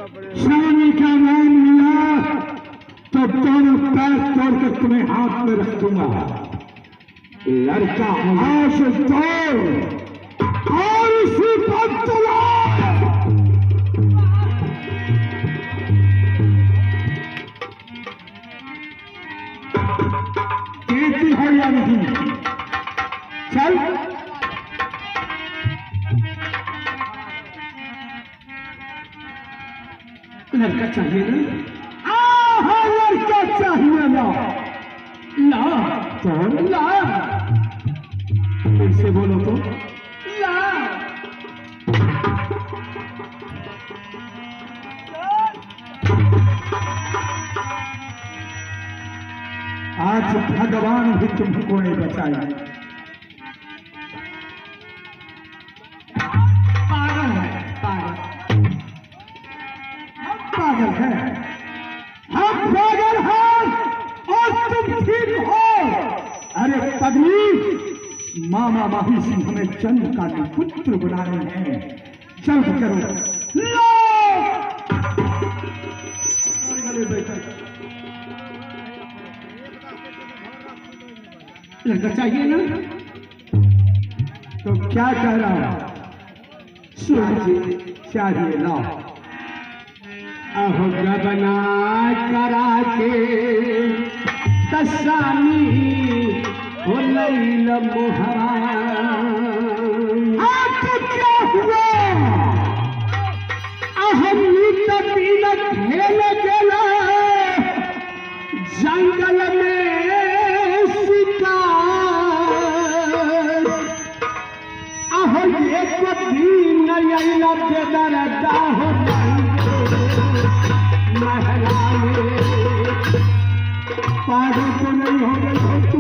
स्वामी का नाम लिया तो दोनों पैर तोड़कर तुम्हें हाथ में रख दूंगा। लड़का आश तोड़ और उसी पर चला। कहती हो या नहीं? चल लड़का चाहिए ना? हाँ लड़का चाहिए ना? ला तो ला। फिर से बोलो तो ला। आज भगवान भी तुमको नहीं बचाएंगे। पागल है, पागल। पागल है, हम पागल हैं और तुम ठीक हो। अरे पगली, मामा माही सिंह हमें जन्म का पुत्र बना रहे हैं। जल्द करो। लो लड़का चाहिए ना? तो क्या कह रहा है? चाहिए ला। अहो गबना करा के तसानी हो लैल मोहरा। तो क्या हुआ? अहम तीन खेल गेला जंगल में शिकार। अहो एक दिन अइला बेदरदा हो महला में। पागल तो नहीं हो गई हो तू?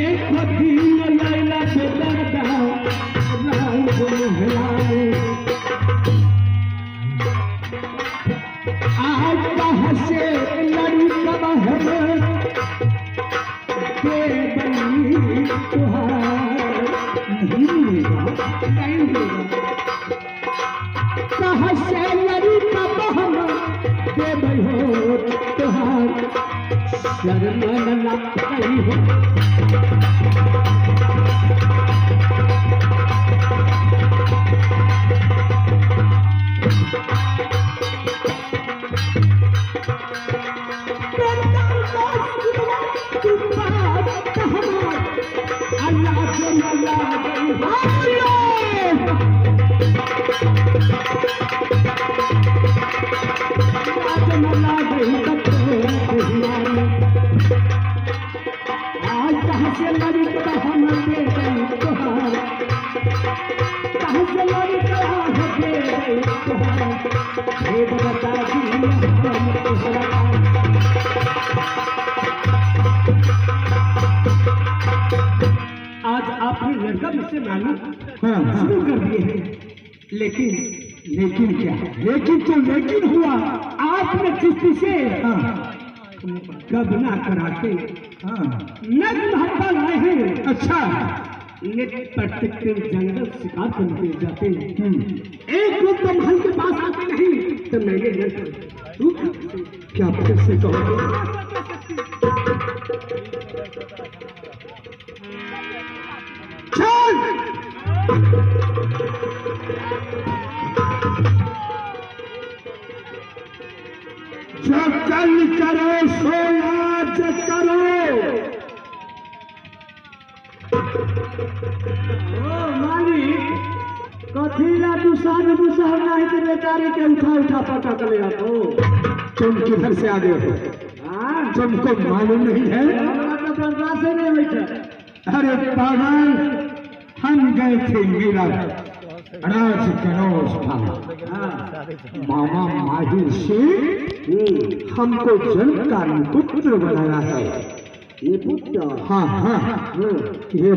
एक दिन अइला बेदरदा हो महला में। आज कहाँ से लड़ी कब है बेबनी तुहार नहीं मिलेगा, नहीं मिलेगा। कहाँ से लड़ी कब हम बेबई हो तुहार शर्मन लगती हो। आज कहाँ से लड़ी तो हम दे गई तुहार। कहाँ से लड़ी तो हम दे गई तुहार। भेद बता दी तुहरा। आज आपने लड़का मुझसे मालूम शुरू कर दिए हैं। लेकिन क्या? लेकिन तो लेकिन हुआ। आपने किसी से गबना करा के नग्न हत्या लाए हैं। अच्छा, जंगल शिकार करने जाते हैं। एक लोग तो महल के पास आते नहीं तो मेरे क्या फिर से कहोगे? जो कल करो सो आज करो। मालिक कथीला दुसार नहीं तो बेचारे के उठा पटा करेगा। तो तुम किधर से आ गए हो? तुमको मालूम नहीं है? से नहीं बैठा। अरे पागल, हम गए थे मेला राज गणोश था। मामा माही से हमको जन्म का पुत्र बनाया है। ये पुत्र? हाँ हाँ, ये